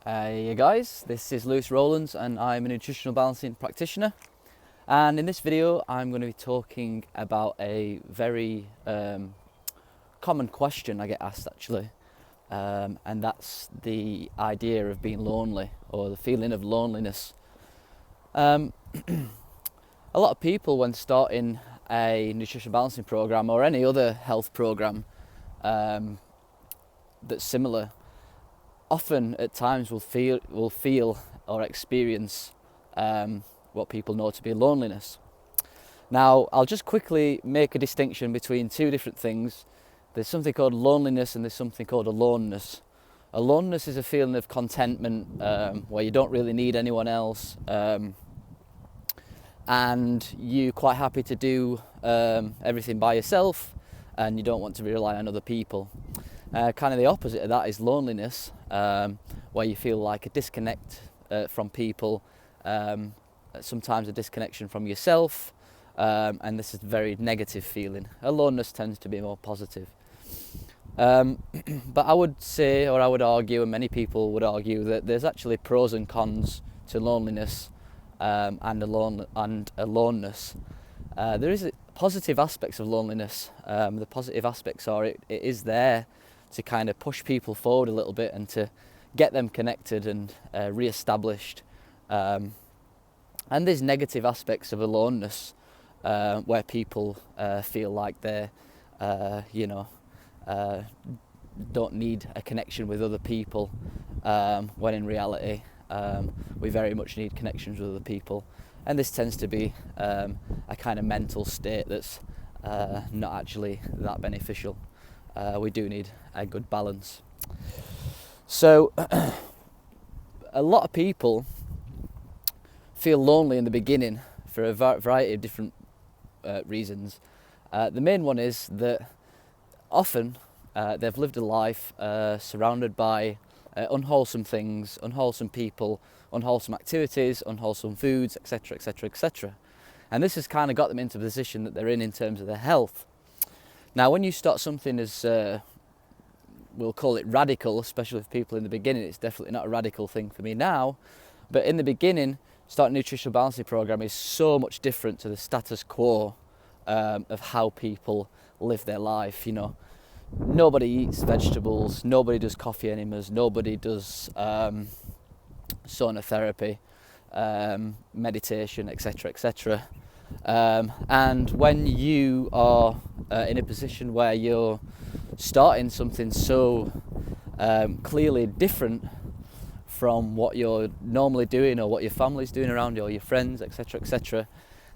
Hey guys, this is Rowlands and I'm a nutritional balancing practitioner, and in this video I'm going to be talking about a very common question I get asked actually, and that's the idea of being lonely or the feeling of loneliness. A lot of people, when starting a nutritional balancing program or any other health program that's similar, often at times will feel or experience what people know to be loneliness. Now, I'll just quickly make a distinction between two different things. There's something called loneliness and there's something called aloneness. Aloneness is a feeling of contentment where you don't really need anyone else, and you're quite happy to do everything by yourself and you don't want to rely on other people. Kind of the opposite of that is loneliness, where you feel like a disconnect from people, sometimes a disconnection from yourself, and this is a very negative feeling. Aloneness tends to be more positive. But I would say, or I would argue, and many people would argue, that there's actually pros and cons to loneliness and aloneness. There is positive aspects of loneliness. The positive aspects are it is there to kind of push people forward a little bit and to get them connected and re-established. And there's negative aspects of aloneness, where people feel like they're, don't need a connection with other people, when in reality we very much need connections with other people. And this tends to be a kind of mental state that's not actually that beneficial. We do need a good balance. So a lot of people feel lonely in the beginning for a variety of different reasons. The main one is that often they've lived a life surrounded by unwholesome things, unwholesome people, unwholesome activities, unwholesome foods, etc, etc, etc. And this has kind of got them into the position that they're in terms of their health. Now, when you start something as, we'll call it radical, especially with people in the beginning, it's definitely not a radical thing for me now, but in the beginning, starting a nutritional balancing program is so much different to the status quo of how people live their life. You know, nobody eats vegetables, nobody does coffee enemas, nobody does sauna therapy, meditation, etc, etc. And when you are in a position where you're starting something so clearly different from what you're normally doing or what your family's doing around you or your friends, etc, etc,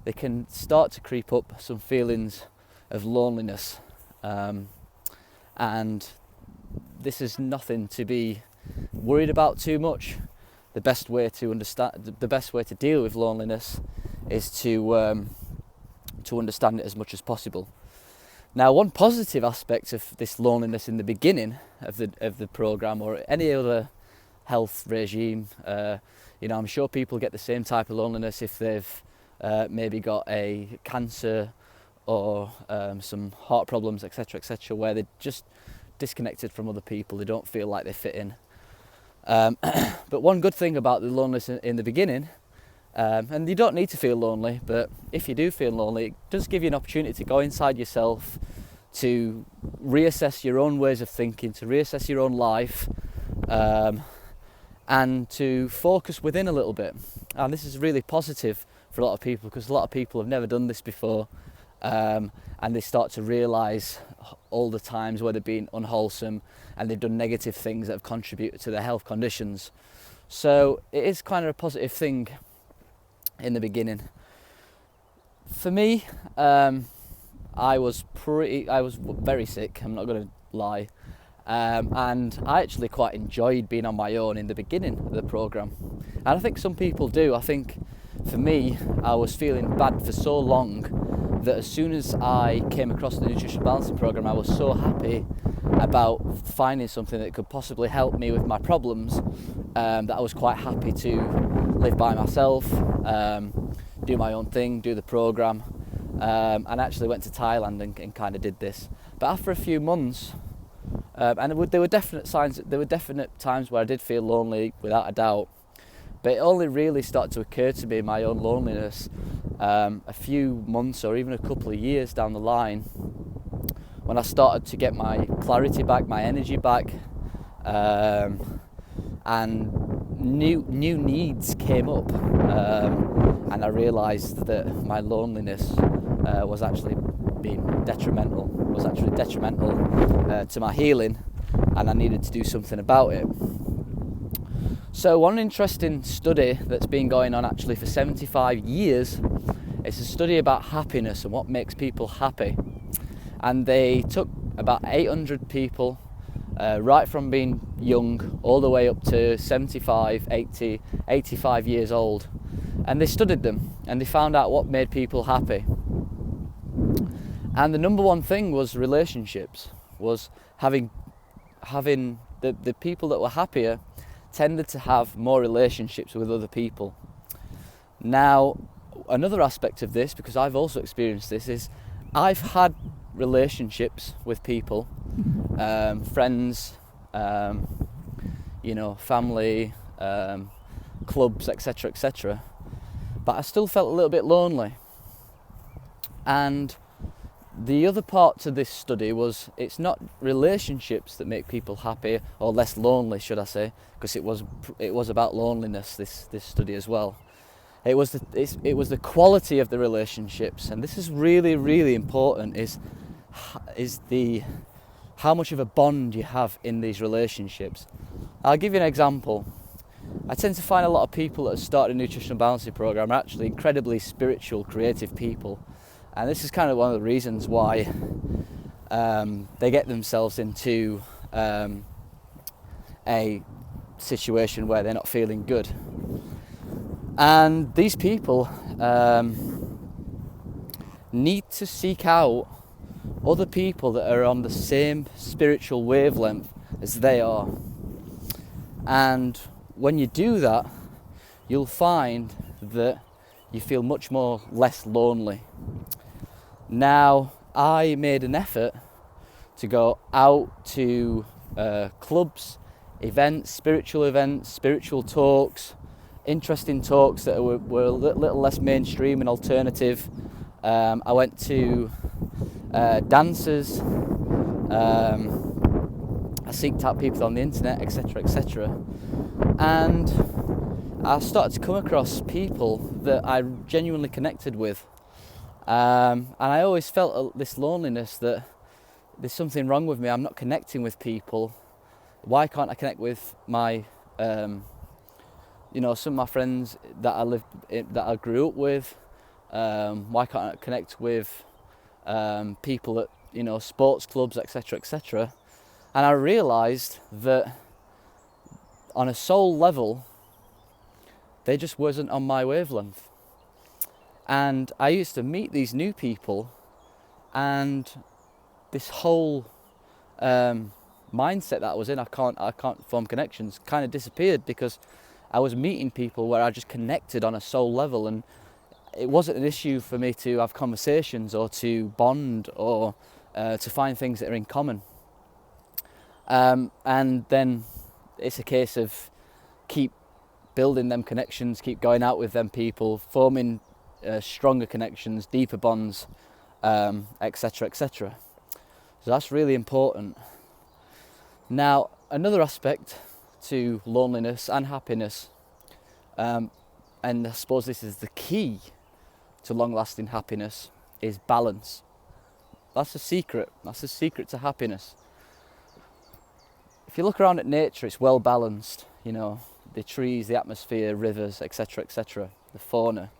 they can start to creep up some feelings of loneliness, and this is nothing to be worried about too much. The best way to deal with loneliness is to understand it as much as possible. Now, one positive aspect of this loneliness in the beginning of the program or any other health regime, I'm sure people get the same type of loneliness if they've maybe got a cancer or some heart problems, etc, etc, where they're just disconnected from other people. They don't feel like they fit in. But one good thing about the loneliness in the beginning, and you don't need to feel lonely, but if you do feel lonely, it does give you an opportunity to go inside yourself, to reassess your own ways of thinking, to reassess your own life, and to focus within a little bit. And this is really positive for a lot of people, because a lot of people have never done this before, and they start to realise all the times where they've been unwholesome and they've done negative things that have contributed to their health conditions. So it is kind of a positive thing in the beginning. For me, I was very sick, I'm not going to lie, and I actually quite enjoyed being on my own in the beginning of the program, and I think some people do. I think for me, I was feeling bad for so long that as soon as I came across the nutritional balancing program, I was so happy about finding something that could possibly help me with my problems, that I was quite happy to live by myself, do my own thing, do the program, and actually went to Thailand and kind of did this. But after a few months, And there were definite signs. There were definite times where I did feel lonely, without a doubt. But it only really started to occur to me, my own loneliness, a few months or even a couple of years down the line, when I started to get my clarity back, my energy back, and new needs came up, and I realised that my loneliness was actually detrimental to my healing, and I needed to do something about it. So one interesting study that's been going on actually for 75 years is a study about happiness and what makes people happy. And they took about 800 people, right from being young all the way up to 75, 80, 85 years old. And they studied them and they found out what made people happy. And the number one thing was relationships, was having the people that were happier tended to have more relationships with other people. Now, another aspect of this, because I've also experienced this, is I've had relationships with people, friends, family, clubs, etc., but I still felt a little bit lonely. And the other part to this study was, it's not relationships that make people happy or less lonely, should I say, because it was about loneliness, this study as well. It was the quality of the relationships, and this is really, really important, is how much of a bond you have in these relationships. I'll give you an example. I tend to find a lot of people that start a nutritional balancing program are actually incredibly spiritual, creative people. And this is kind of one of the reasons why they get themselves into a situation where they're not feeling good. And these people need to seek out other people that are on the same spiritual wavelength as they are. And when you do that, you'll find that you feel much less lonely. Now, I made an effort to go out to clubs, events, spiritual talks, interesting talks that were a little less mainstream and alternative. I went to dances, I seeked out people on the internet, etc., and I started to come across people that I genuinely connected with. And I always felt this loneliness, that there's something wrong with me, I'm not connecting with people. Why can't I connect with my, some of my friends that I grew up with? Why can't I connect with people at, sports clubs, etc. And I realised that on a soul level, they just wasn't on my wavelength. And I used to meet these new people, and this whole mindset that I was in, I can't form connections, kind of disappeared, because I was meeting people where I just connected on a soul level, and it wasn't an issue for me to have conversations or to bond or to find things that are in common. And then it's a case of keep building them connections, keep going out with them people, forming stronger connections, deeper bonds, etc. So that's really important. Now, another aspect to loneliness and happiness, and I suppose this is the key to long-lasting happiness, is balance. That's the secret. That's the secret to happiness. If you look around at nature, it's well balanced. The trees, the atmosphere, rivers, etc., the fauna.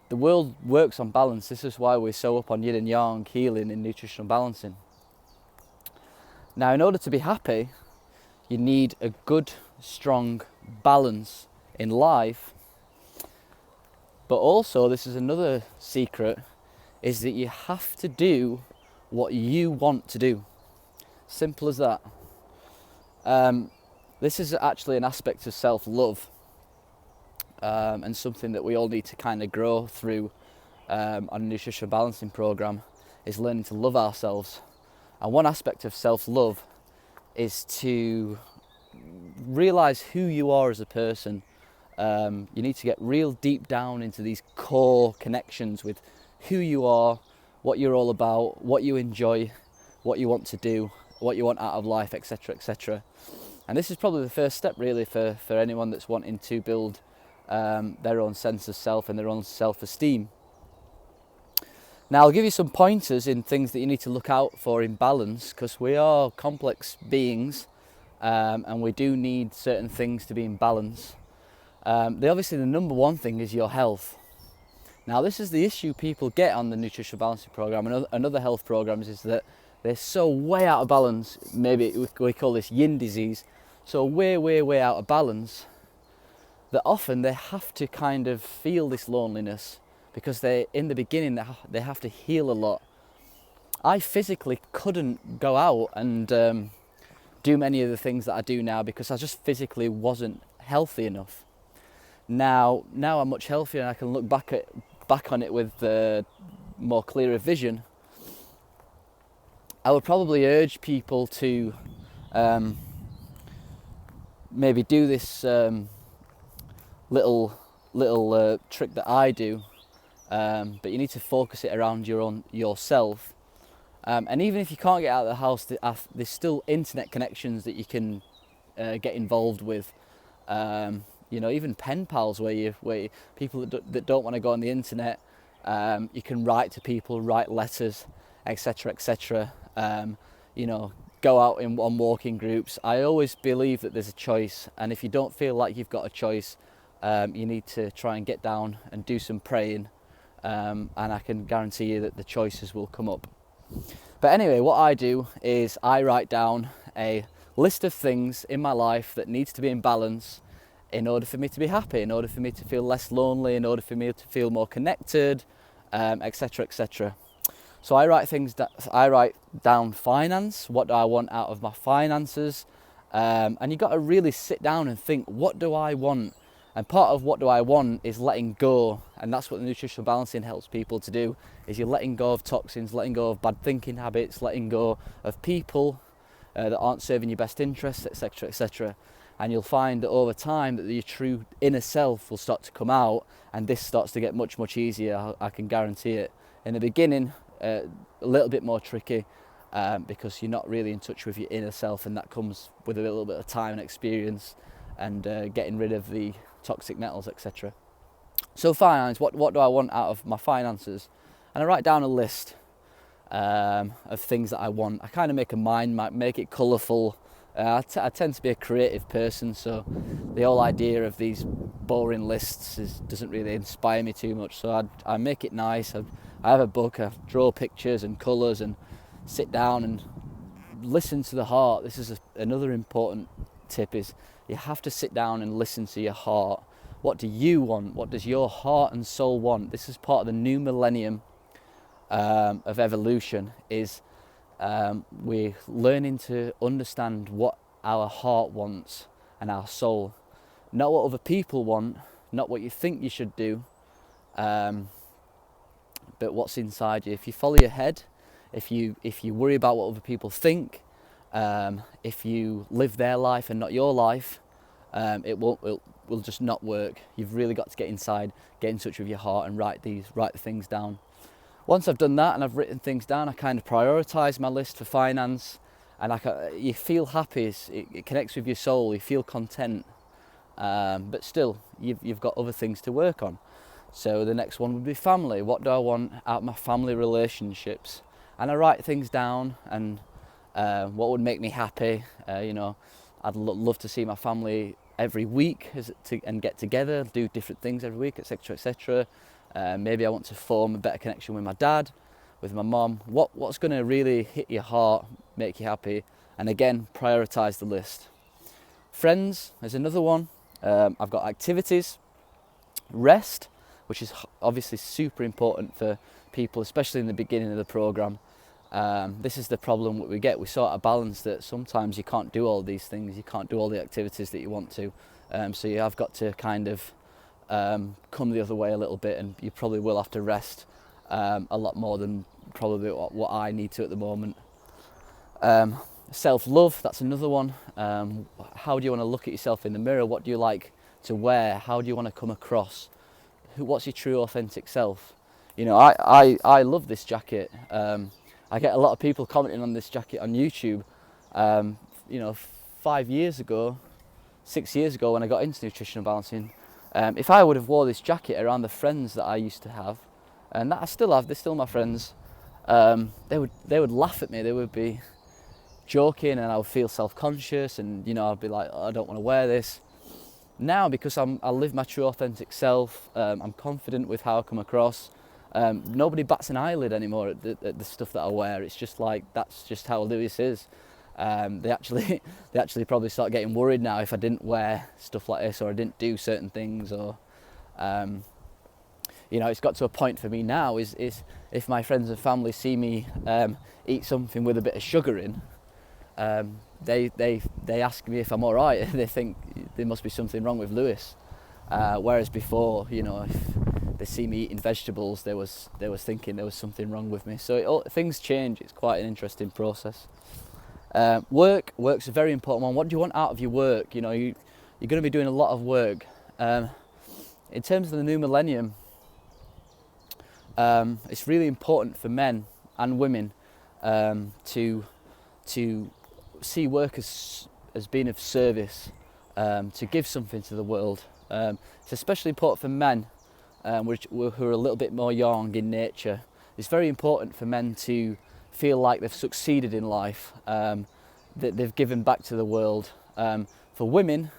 The world works on balance. This is why we're so up on yin and yang, healing and nutritional balancing. Now, in order to be happy, you need a good, strong balance in life. But also, this is another secret, is that you have to do what you want to do. Simple as that. This is actually an aspect of self-love, and something that we all need to kind of grow through on a nutritional balancing program, is learning to love ourselves. And one aspect of self-love is to realize who you are as a person. You need to get real deep down into these core connections with who you are, what you're all about, what you enjoy, what you want to do, what you want out of life, etc., etc. And this is probably the first step really for anyone that's wanting to build their own sense of self and their own self-esteem. Now I'll give you some pointers in things that you need to look out for in balance, because we are complex beings, and we do need certain things to be in balance. Obviously the number one thing is your health. Now this is the issue people get on the Nutritional Balancing Program and other health programs, is that they're so way out of balance. Maybe we call this yin disease. So way out of balance, that often they have to kind of feel this loneliness, because in the beginning they have to heal a lot. I physically couldn't go out and do many of the things that I do now because I just physically wasn't healthy enough. Now I'm much healthier and I can look back on it with more clearer vision. I would probably urge people to maybe do this little trick that I do, but you need to focus it around yourself. And even if you can't get out of the house, there's still internet connections that you can get involved with. Even pen pals where people that don't want to go on the internet, you can write to people, write letters, etc., etc. Go out on walking groups. I always believe that there's a choice, and if you don't feel like you've got a choice, you need to try and get down and do some praying, and I can guarantee you that the choices will come up. But anyway, what I do is I write down a list of things in my life that needs to be in balance in order for me to be happy, in order for me to feel less lonely, in order for me to feel more connected, etc., etc. So I write down finance. What do I want out of my finances? And you've got to really sit down and think, what do I want? And part of what do I want is letting go, and that's what the nutritional balancing helps people to do, is you're letting go of toxins, letting go of bad thinking habits, letting go of people that aren't serving your best interests, etc., etc. And you'll find that over time that your true inner self will start to come out, and this starts to get much, much easier, I can guarantee it. In the beginning, a little bit more tricky, because you're not really in touch with your inner self, and that comes with a little bit of time and experience and getting rid of the toxic metals, etc. So finance, what do I want out of my finances? And I write down a list of things that I want. I kind of make a mind map, make it colourful. I tend to be a creative person, so the whole idea of these boring lists doesn't really inspire me too much. So I make it nice. I have a book, I draw pictures and colours and sit down and listen to the heart. This is another important tip, is you have to sit down and listen to your heart. What do you want? What does your heart and soul want? This is part of the new millennium of evolution, is we're learning to understand what our heart wants and our soul. Not what other people want, not what you think you should do, but what's inside you. If you follow your head, if you worry about what other people think, if you live their life and not your life, it will just not work. You've really got to get inside, get in touch with your heart, and write the things down. Once I've done that and I've written things down, I kind of prioritise my list for finance, and you feel happy. It connects with your soul. You feel content, but still you've got other things to work on. So the next one would be family. What do I want out of my family relationships? And I write things down, and what would make me happy. I'd love to see my family every week and get together, do different things every week, etc., etc. Maybe I want to form a better connection with my dad, with my mum. What's going to really hit your heart, make you happy? And again, prioritise the list. Friends is another one. I've got activities, rest, which is obviously super important for people, especially in the beginning of the programme. This is the problem that we get. We sort of balance that sometimes you can't do all these things, you can't do all the activities that you want to. So you have got to kind of come the other way a little bit, and you probably will have to rest a lot more than probably what I need to at the moment. Self-love, that's another one. How do you want to look at yourself in the mirror? What do you like to wear? How do you want to come across? What's your true authentic self? You know, I love this jacket. I get a lot of people commenting on this jacket on YouTube. You know, 5 years ago, 6 years ago when I got into nutritional balancing, if I would have wore this jacket around the friends that I used to have, and that I still have, they're still my friends, they would laugh at me. They would be joking, and I would feel self-conscious, and you know, I'd be like, oh, I don't want to wear this. Now, because I live my true authentic self, I'm confident with how I come across. Nobody bats an eyelid anymore at the stuff that I wear. It's just like, that's just how Lewis is. They actually probably start getting worried now if I didn't wear stuff like this, or I didn't do certain things, or you know, it's got to a point for me now is if my friends and family see me eat something with a bit of sugar in, they ask me if I'm all right. They think there must be something wrong with Lewis. Whereas before, you know, if they see me eating vegetables, they was thinking there was something wrong with me. So things change. It's quite an interesting process. Work's a very important one. What do you want out of your work? You know, you're going to be doing a lot of work. In terms of the new millennium, it's really important for men and women to see work as being of service, to give something to the world. It's especially important for men who are a little bit more young in nature. It's very important for men to feel like they've succeeded in life, that they've given back to the world. For women,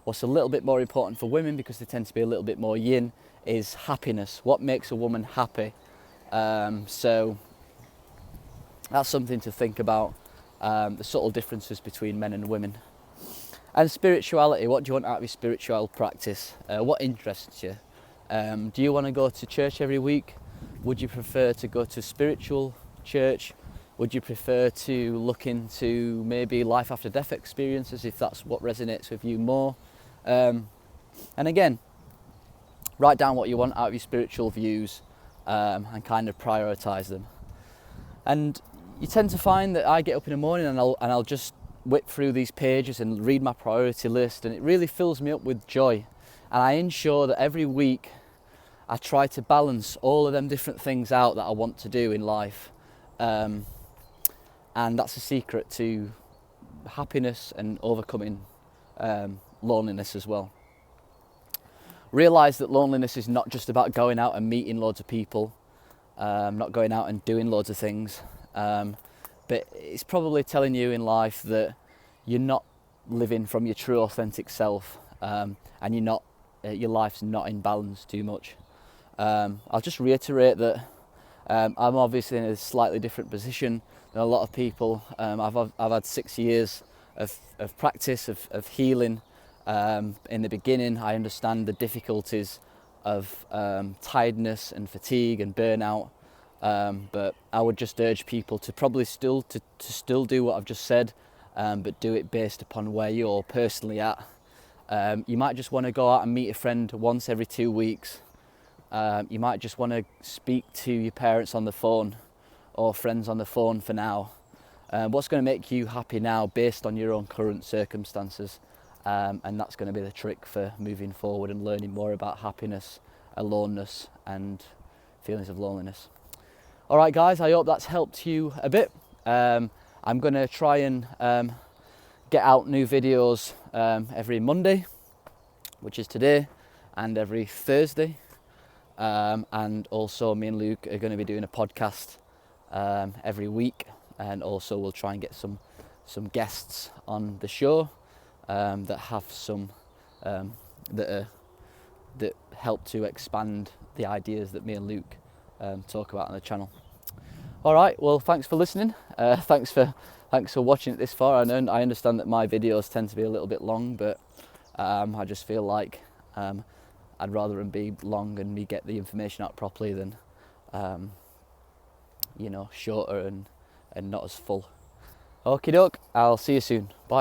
what's a little bit more important for women, because they tend to be a little bit more yin, is happiness. What makes a woman happy? So that's something to think about, the subtle differences between men and women. And spirituality, what do you want out of your spiritual practice? What interests you? Do you want to go to church every week? Would you prefer to go to spiritual church? Would you prefer to look into maybe life after death experiences, if that's what resonates with you more? And again, write down what you want out of your spiritual views, and kind of prioritize them. And you tend to find that I get up in the morning and I'll just whip through these pages and read my priority list, and it really fills me up with joy. And I ensure that every week I try to balance all of them different things out that I want to do in life. And that's a secret to happiness and overcoming loneliness as well. Realise that loneliness is not just about going out and meeting loads of people, not going out and doing loads of things, but it's probably telling you in life that you're not living from your true authentic self, and your life's not in balance too much. I'll just reiterate that I'm obviously in a slightly different position than a lot of people. I've had 6 years of practice, of healing. In the beginning, I understand the difficulties of tiredness and fatigue and burnout, but I would just urge people to probably still do what I've just said, but do it based upon where you're personally at. You might just want to go out and meet a friend once every 2 weeks. You might just want to speak to your parents on the phone or friends on the phone for now. What's going to make you happy now based on your own current circumstances? And that's going to be the trick for moving forward and learning more about happiness, aloneness, and feelings of loneliness. All right, guys, I hope that's helped you a bit. I'm going to try and get out new videos every Monday, which is today, and every Thursday. And also me and Luke are going to be doing a podcast every week, and also we'll try and get some guests on the show that have some that help to expand the ideas that me and Luke talk about on the channel. All right, well, thanks for listening. Thanks for watching it this far. I understand that my videos tend to be a little bit long, but I just feel like I'd rather them be long and me get the information out properly than shorter and not as full. Okie doke, I'll see you soon. Bye.